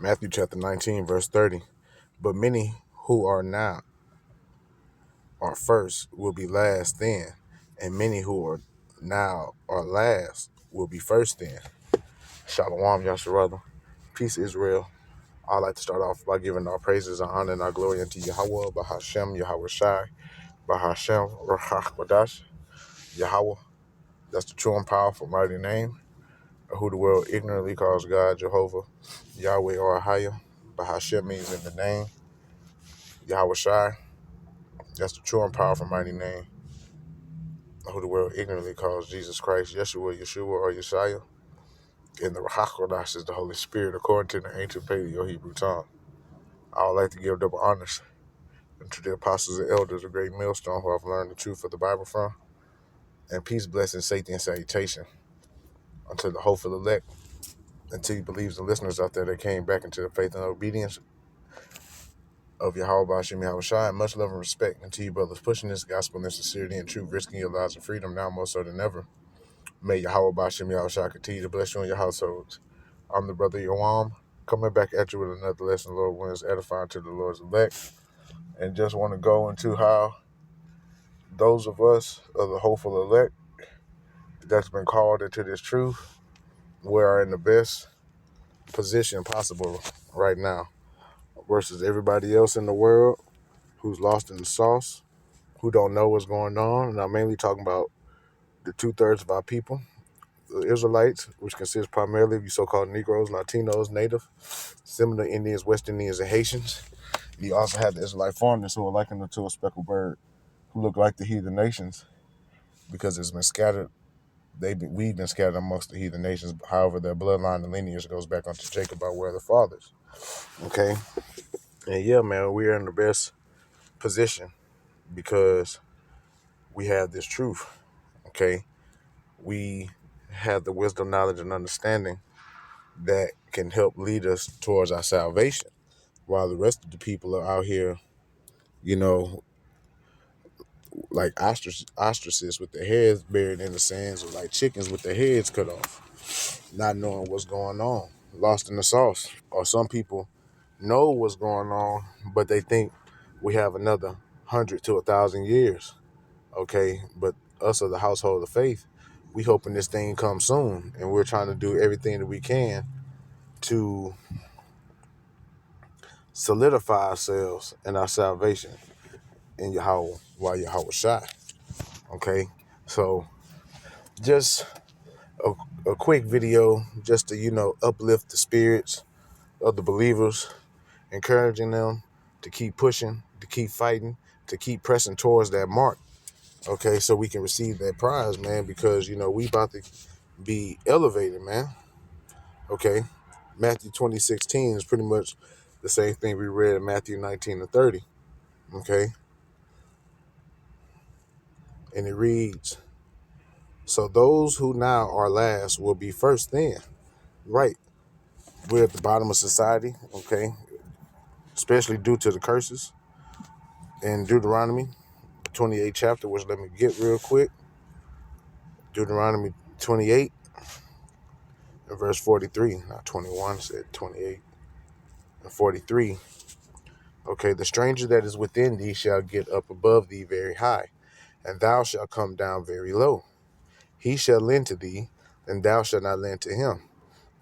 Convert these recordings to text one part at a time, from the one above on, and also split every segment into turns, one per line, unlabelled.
Matthew chapter 19, verse 30. But many who are now are first will be last then, and many who are now are last will be first then. Shalom, Yasharada. Peace, Israel. I'd like to start off by giving our praises and honor and our glory unto Yahweh, Bahashem, Yahweh Shai, Bahashem, Rahach Wadash, Yahweh. That's the true and powerful mighty name, who the world ignorantly calls God, Jehovah, Yahweh or Ahaya. Bahashem means in the name, Yahweh Shai. That's the true and powerful mighty name, who the world ignorantly calls Jesus Christ, Yeshua, or Yeshaya. And the Rahach is the Holy Spirit, according to the ancient Paleo Hebrew tongue. I would like to give double honors to the apostles and elders of Great Millstone who have learned the truth of the Bible from. And peace, blessing, safety, and salutation unto the hopeful elect, until he believes the listeners out there that came back into the faith and obedience of Yahweh Bashim Yahweh Shai, and much love and respect unto you brothers pushing this gospel in sincerity and truth, risking your lives and freedom now more so than ever. May Yahweh Bashim Yahweh Shai continue to bless you and your households. I'm the brother Yawam, coming back at you with another lesson, Lord, when it's edifying to the Lord's elect. And just want to go into how those of us of the hopeful elect that's been called into this truth, we are in the best position possible right now versus everybody else in the world who's lost in the sauce, who don't know what's going on. And I'm mainly talking about the 2/3 of our people, the Israelites, which consists primarily of you so-called Negroes, Latinos, Native, similar Indians, West Indians, and Haitians. You also have the Israelite foreigners who are likened to a speckled bird, who look like the heathen nations because it's been scattered. We've been scattered amongst the heathen nations. However, their bloodline and lineage goes back onto Jacob by where the fathers. Okay, and yeah, man, we are in the best position because we have this truth. Okay, we have the wisdom, knowledge, and understanding that can help lead us towards our salvation, while the rest of the people are out here, you know, like ostriches with their heads buried in the sands, or like chickens with their heads cut off, not knowing what's going on, lost in the sauce. Or some people know what's going on, but they think we have another 100 to 1,000 years. Okay, but us of the household of faith, we hoping this thing comes soon, and we're trying to do everything that we can to solidify ourselves and our salvation in Yahweh, while Yahweh Shai. Okay, so just a quick video just to, uplift the spirits of the believers, encouraging them to keep pushing, to keep fighting, to keep pressing towards that mark. Okay, so we can receive that prize, man, because, we about to be elevated, man. Okay, Matthew 20:16 is pretty much the same thing we read in Matthew 19:30. Okay, and it reads, so those who now are last will be first then. Right, we're at the bottom of society, okay, especially due to the curses in Deuteronomy 28 chapter, which let me get real quick. Deuteronomy 28 and verse 43, not 21, said 28 and 43. Okay, the stranger that is within thee shall get up above thee very high, and thou shalt come down very low. He shall lend to thee, and thou shalt not lend to him.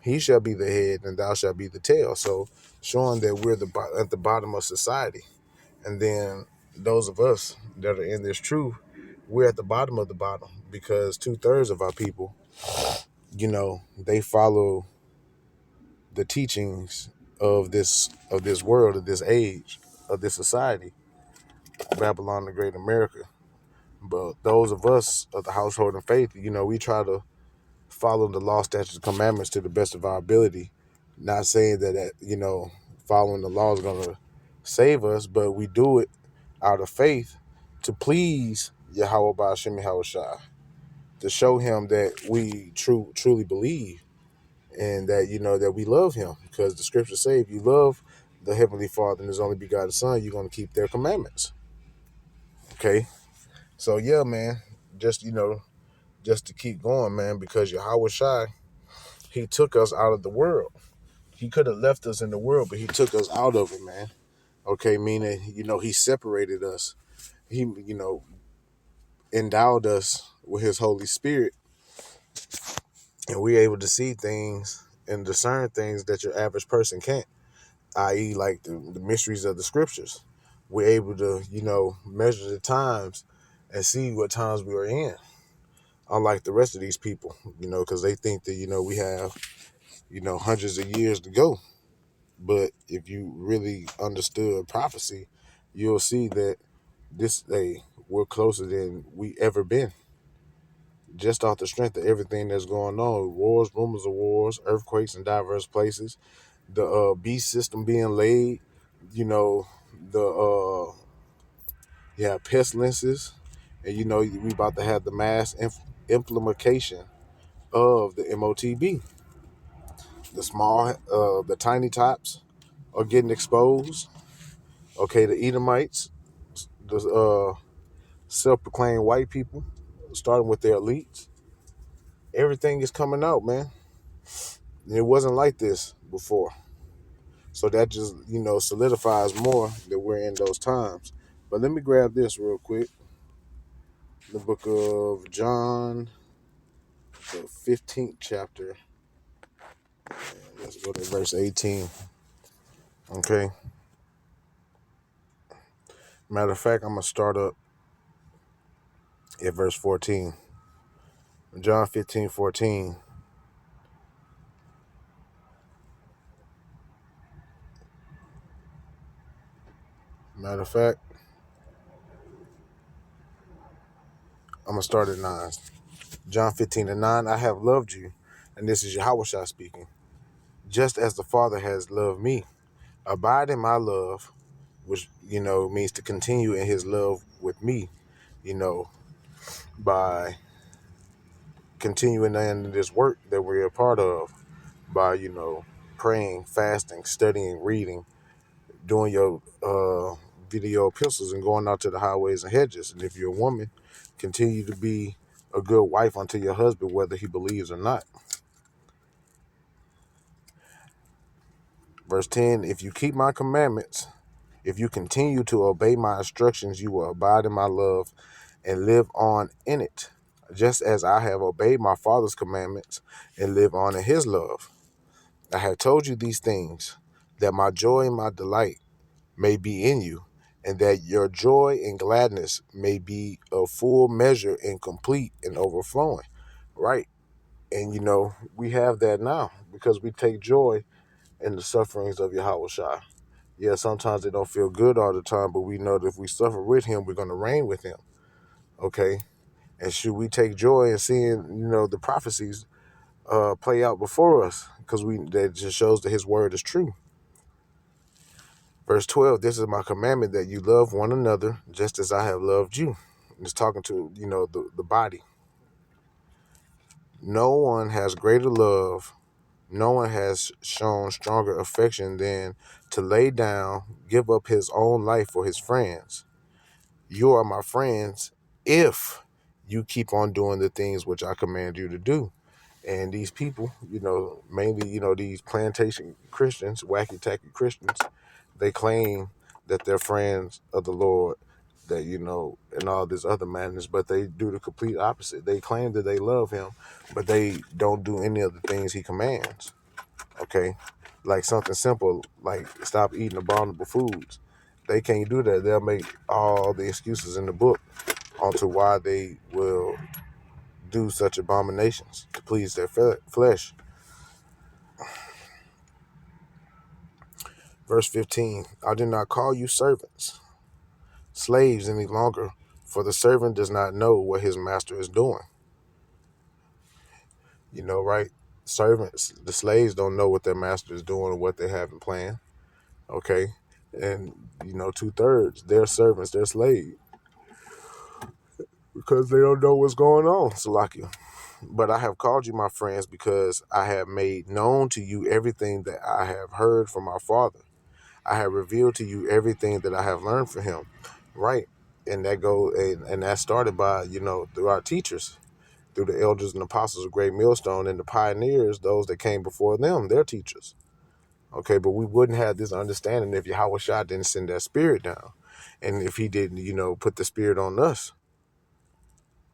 He shall be the head, and thou shalt be the tail. So showing that we're at the bottom of society. And then those of us that are in this truth, we're at the bottom of the bottom because 2/3 of our people, they follow the teachings of this world, of this age, of this society, Babylon the Great America. But those of us of the household of faith, we try to follow the law, statutes, and commandments to the best of our ability. Not saying that following the law is going to save us, but we do it out of faith to please Yahweh Ba'ashem Yahweh Shai, to show him that we truly believe, and that that we love him, because the scriptures say if you love the Heavenly Father and his only begotten Son, you're going to keep their commandments. Okay, so yeah, man, just just to keep going, man, because Yahweh Shai, he took us out of the world. He could have left us in the world, but he took us out of it, man. Okay, meaning, he separated us. He, endowed us with his Holy Spirit, and we're able to see things and discern things that your average person can't, i.e., like the mysteries of the scriptures. We're able to, measure the times and see what times we are in, unlike the rest of these people, because they think that, we have, hundreds of years to go. But if you really understood prophecy, you'll see that this day we're closer than we ever been, just off the strength of everything that's going on. Wars, rumors of wars, earthquakes in diverse places, the beast system being laid, the pestilences, and we about to have the mass implementation of the MOTB. The tiny tops are getting exposed. Okay, the Edomites, the self-proclaimed white people, starting with their elites. Everything is coming out, man. And it wasn't like this before. So that just, solidifies more that we're in those times. But let me grab this real quick. The book of John, the 15th chapter. Let's go to verse 18. Okay. Matter of fact, I'm going to start up at verse 14. John 15:14. Matter of fact, I'm going to start at 9. John 15:9. I have loved you, and this is Yahushua speaking, just as the Father has loved me. Abide in my love, which, means to continue in his love with me, by continuing in this work that we're a part of, by, praying, fasting, studying, reading, doing your video epistles, and going out to the highways and hedges. And if you're a woman, continue to be a good wife unto your husband, whether he believes or not. Verse 10, if you keep my commandments, if you continue to obey my instructions, you will abide in my love and live on in it, just as I have obeyed my Father's commandments and live on in his love. I have told you these things, that my joy and my delight may be in you, and that your joy and gladness may be of full measure and complete and overflowing. Right? And, we have that now because we take joy in the sufferings of Yahushua. Yeah, sometimes they don't feel good all the time, but we know that if we suffer with him, we're going to reign with him. Okay? And should we take joy in seeing, the prophecies play out before us, because that just shows that his word is true. Verse 12, this is my commandment, that you love one another just as I have loved you. And it's talking to, the body. No one has greater love. No one has shown stronger affection than to lay down, give up his own life for his friends. You are my friends if you keep on doing the things which I command you to do. And these people, mainly, these plantation Christians, wacky tacky Christians, they claim that they're friends of the Lord, that, and all this other madness, but they do the complete opposite. They claim that they love him, but they don't do any of the things he commands. Okay? Like something simple, like stop eating abominable foods. They can't do that. They'll make all the excuses in the book onto why they will do such abominations to please their flesh. Verse 15, I do not call you servants, slaves any longer, for the servant does not know what his master is doing. Right? Servants, the slaves don't know what their master is doing or what they have in plan. Okay? And, 2/3, they're servants, they're slaves, because they don't know what's going on, Salakia. But I have called you my friends because I have made known to you everything that I have heard from our Father. I have revealed to you everything that I have learned from him. Right? And that started by, through our teachers, through the elders and apostles of Great Millstone, and the pioneers, those that came before them, their teachers. Okay, but we wouldn't have this understanding if Yahweh Shah didn't send that spirit down. And if he didn't, put the spirit on us.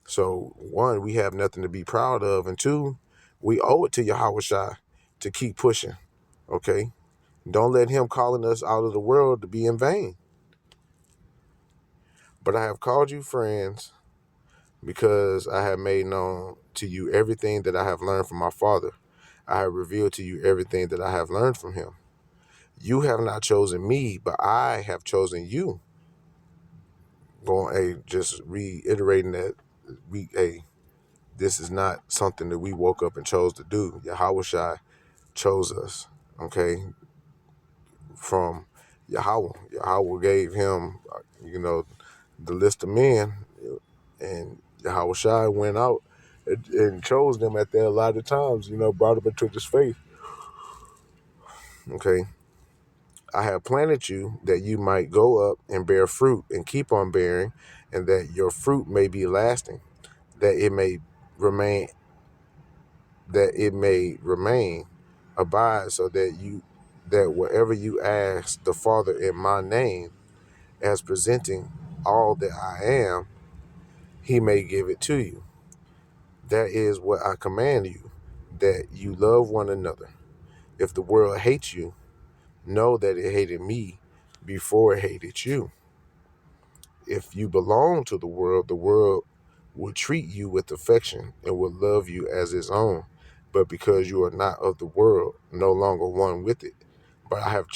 So one, we have nothing to be proud of. And two, we owe it to Yahweh Shah to keep pushing. Okay? Don't let him calling us out of the world to be in vain. But I have called you friends because I have made known to you everything that I have learned from my Father. I have revealed to you everything that I have learned from him. You have not chosen me, but I have chosen you. Just reiterating that this is not something that we woke up and chose to do. Yahweh Shai chose us, okay, from Yahweh. Yahweh gave him, the list of men, and Yahweh Shai went out and chose them at their allotted times, brought them into this faith, okay. I have planted you that you might go up and bear fruit and keep on bearing, and that your fruit may be lasting, that it may remain, abide, so that whatever you ask the Father in my name, as presenting all that I am, he may give it to you. That is what I command you, that you love one another. If the world hates you, know that it hated me before it hated you. If you belong to the world will treat you with affection and will love you as its own. But because you are not of the world, no longer one with it. But I have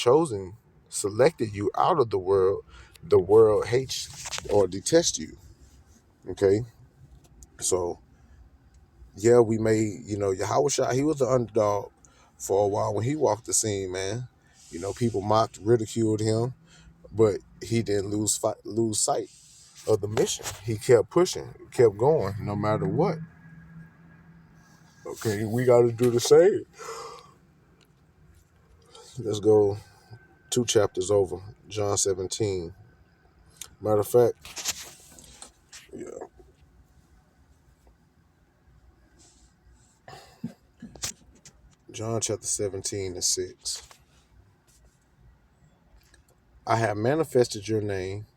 selected you out of the world hates or detests you. Okay? So, yeah, we made, Yahweh Shai, he was the underdog for a while when he walked the scene, man. People mocked, ridiculed him, but he didn't lose sight of the mission. He kept pushing, kept going, no matter what. Okay, we got to do the same. Let's go 2 chapters over, John 17. Matter of fact, yeah, John chapter 17 and 6. I have manifested your name.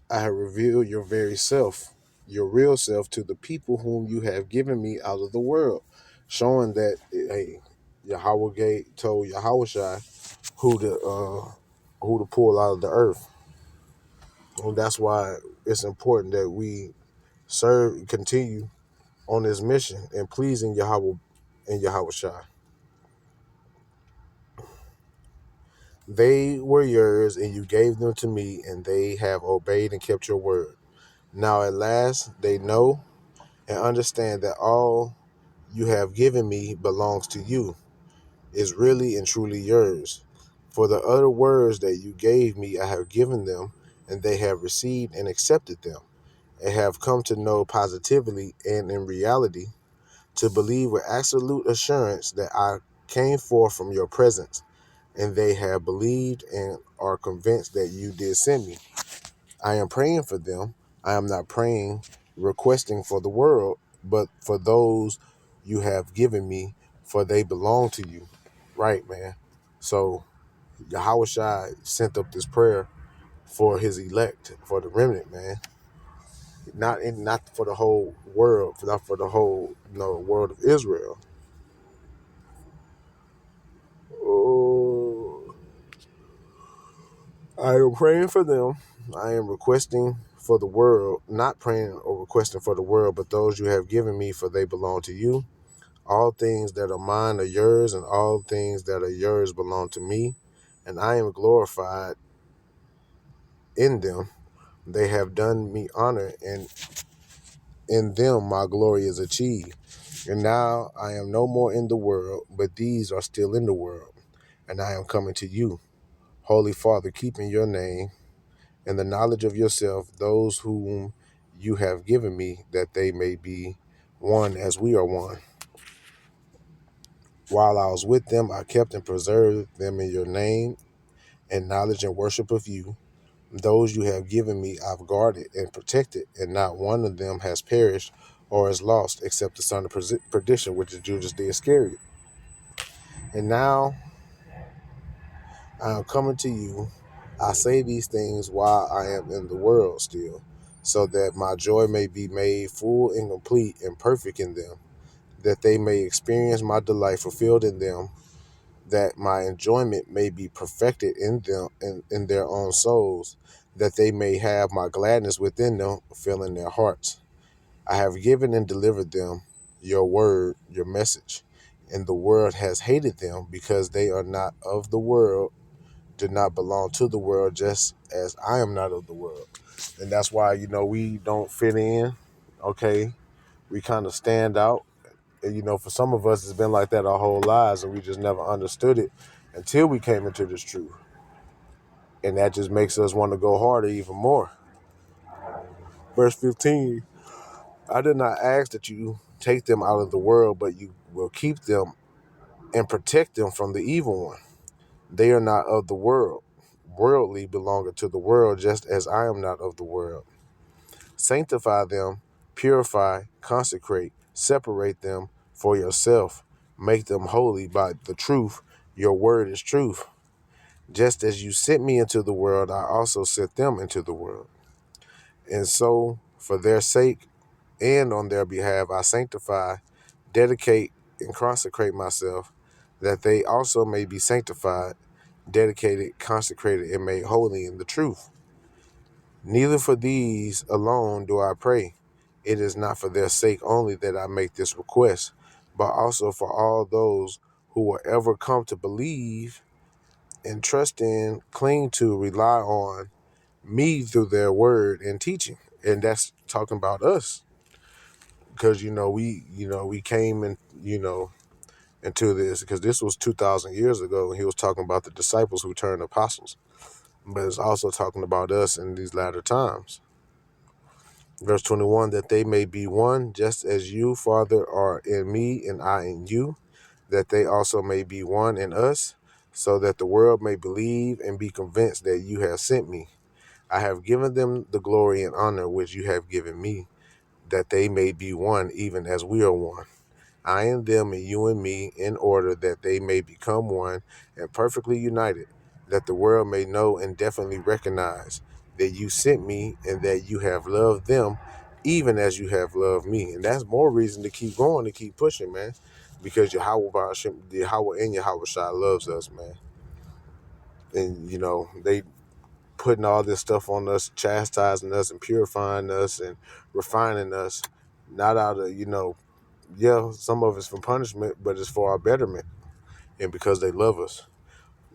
I have revealed your very self, your real self, to the people whom you have given me out of the world, showing that Yahweh told Yahweh Shai who to pull out of the earth. And that's why it's important that we continue on this mission and pleasing Yahweh and Yahweh Shai. They were yours, and you gave them to me, and they have obeyed and kept your word. Now at last they know and understand that all you have given me belongs to you, is really and truly yours. For the other words that you gave me, I have given them, and they have received and accepted them, and have come to know positively and in reality, to believe with absolute assurance that I came forth from your presence, and they have believed and are convinced that you did send me. I am praying for them. I am not praying, requesting for the world, but for those you have given me, for they belong to you. Right, man. So Yahweh Shai sent up this prayer for his elect, for the remnant, man. Not for the whole world, not for the whole world of Israel. Oh, I am praying for them. I am requesting for the world, not praying or requesting for the world, but those you have given me, for they belong to you. All things that are mine are yours, and all things that are yours belong to me, and I am glorified in them. They have done me honor, and in them my glory is achieved. And now I am no more in the world, but these are still in the world, and I am coming to you. Holy Father, keep in your name and the knowledge of yourself those whom you have given me, that they may be one as we are one. While I was with them, I kept and preserved them in your name and knowledge and worship of you. Those you have given me I've guarded and protected, and not one of them has perished or is lost except the son of perdition, which is Judas the Iscariot. And now I am coming to you. I say these things while I am in the world still, so that my joy may be made full and complete and perfect in them, that they may experience my delight fulfilled in them, that my enjoyment may be perfected in them in their own souls, that they may have my gladness within them, filling their hearts. I have given and delivered them your word, your message, and the world has hated them because they are not of the world, do not belong to the world, just as I am not of the world. And that's why, we don't fit in, okay? We kind of stand out. And, for some of us, it's been like that our whole lives, and we just never understood it until we came into this truth. And that just makes us want to go harder even more. Verse 15, I did not ask that you take them out of the world, but you will keep them and protect them from the evil one. They are not of the world, worldly belonging to the world, just as I am not of the world. Sanctify them, purify, consecrate, separate them for yourself. Make them holy by the truth. Your word is truth. Just as you sent me into the world, I also sent them into the world. And so, for their sake and on their behalf, I sanctify, dedicate, and consecrate myself, that they also may be sanctified, dedicated, consecrated, and made holy in the truth. Neither for these alone do I pray. It is not for their sake only that I make this request, but also for all those who will ever come to believe and trust in, cling to, rely on me through their word and teaching. And that's talking about us. Because, we came in, into this, because this was 2,000 years ago, and he was talking about the disciples who turned apostles. But it's also talking about us in these latter times. Verse 21, that they may be one, just as you, Father, are in me and I in you, that they also may be one in us, so that the world may believe and be convinced that you have sent me. I have given them the glory and honor which you have given me, that they may be one even as we are one. I and them and you and me, in order that they may become one and perfectly united, that the world may know and definitely recognize that you sent me and that you have loved them even as you have loved me. And that's more reason to keep going, to keep pushing, man. Because Yahweh and Yahweh Shai loves us, man. And, they putting all this stuff on us, chastising us and purifying us and refining us, not out of, yeah, some of it's for punishment, but it's for our betterment and because they love us.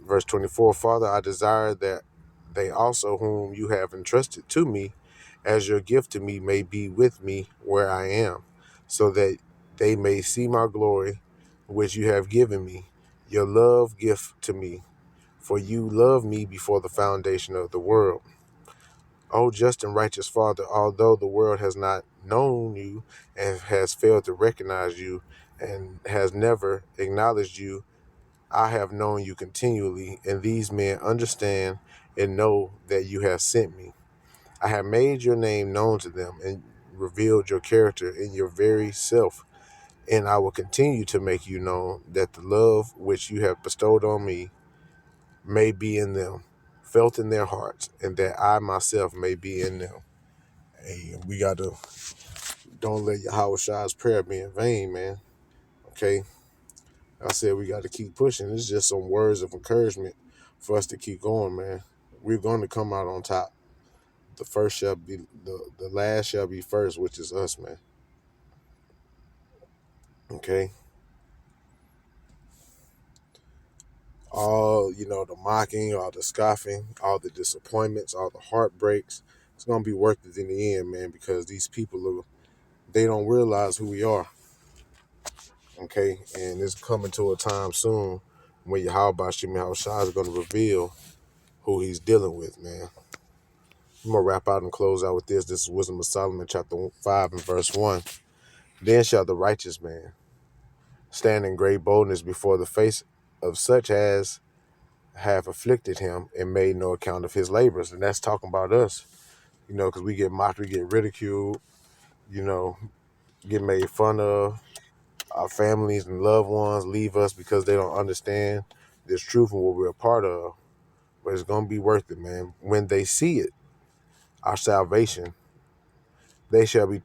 Verse 24, Father, I desire that they also whom you have entrusted to me as your gift to me may be with me where I am, so that they may see my glory, which you have given me, your love gift to me. For you loved me before the foundation of the world. O just and righteous Father, although the world has not known you and has failed to recognize you and has never acknowledged you, I have known you continually, and these men understand and know that you have sent me. I have made your name known to them and revealed your character in your very self, and I will continue to make you known, that the love which you have bestowed on me may be in them, felt in their hearts, and that I myself may be in them. Hey, we got to, don't let Yahweh Shai's prayer be in vain, man. Okay? I said we got to keep pushing. It's just some words of encouragement for us to keep going, man. We're going to come out on top. The first shall be, the last shall be first, which is us, man. Okay? All, the mocking, all the scoffing, all the disappointments, all the heartbreaks, it's going to be worth it in the end, man, because these people, they don't realize who we are. Okay? And it's coming to a time soon when Yahweh Shai is going to reveal who he's dealing with, man. I'm going to wrap out and close out with this. This is Wisdom of Solomon, chapter 5 and verse 1. Then shall the righteous man stand in great boldness before the face of such as have afflicted him and made no account of his labors. And that's talking about us, because we get mocked, we get ridiculed, get made fun of. Our families and loved ones leave us because they don't understand this truth and what we're a part of. but it's gonna be worth it, man. When they see it, our salvation, they shall be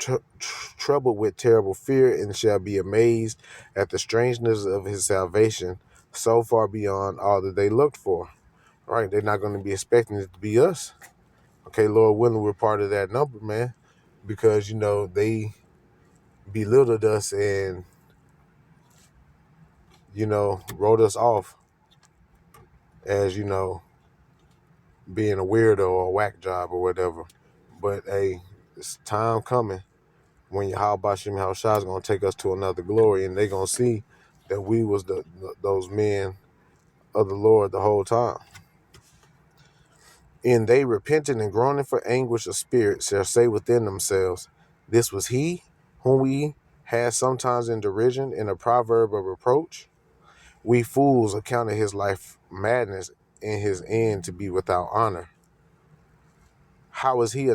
troubled with terrible fear and shall be amazed at the strangeness of his salvation, so far beyond all that they looked for. Right? They're not going to be expecting it to be us. Okay, Lord willing, we're part of that number, man, because they belittled us and wrote us off as being a weirdo or a whack job or whatever. But hey, it's time coming when Yahweh Shem Shah is going to take us to another glory, and they're going to see that we was those men of the Lord the whole time. And they repenting and groaning for anguish of spirit shall say within themselves, this was he whom we had sometimes in derision in a proverb of reproach. We fools accounted his life madness and his end to be without honor. How is he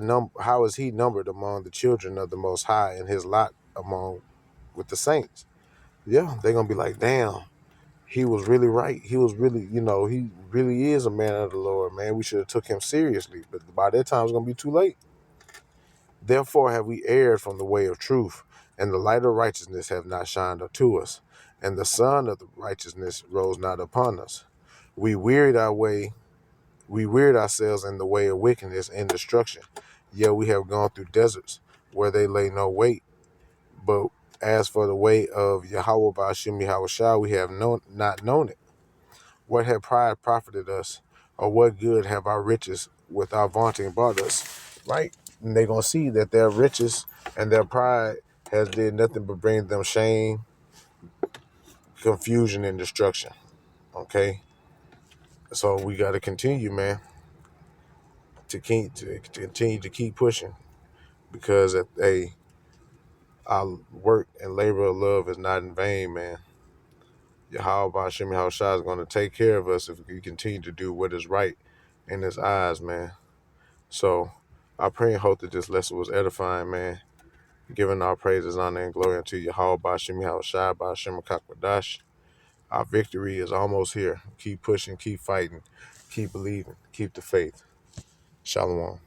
numbered among the children of the Most High, and his lot among with the saints? Yeah, they're gonna be like, damn, he was really right. He was really, he really is a man of the Lord, man. We should have took him seriously, but by that time it's gonna be too late. Therefore have we erred from the way of truth, and the light of righteousness have not shined unto us, and the sun of the righteousness rose not upon us. We wearied ourselves in the way of wickedness and destruction. Yet we have gone through deserts where they lay no weight. But as for the way of Yahweh Ba'ashim Yahushua, we have not known it. What had pride profited us, or what good have our riches with our vaunting brought us? Right? And they're going to see that their riches and their pride has did nothing but bring them shame, confusion, and destruction. Okay? So we got to continue, man, to continue to keep pushing, because our work and labor of love is not in vain, man. Yahweh Hashem Yahushua is going to take care of us if we continue to do what is right in his eyes, man. So I pray and hope that this lesson was edifying, man. Giving our praises, honor, and glory unto Yahweh Hashem Yahushua, Hashem Kakwadash. Our victory is almost here. Keep pushing, keep fighting, keep believing, keep the faith. Shalom.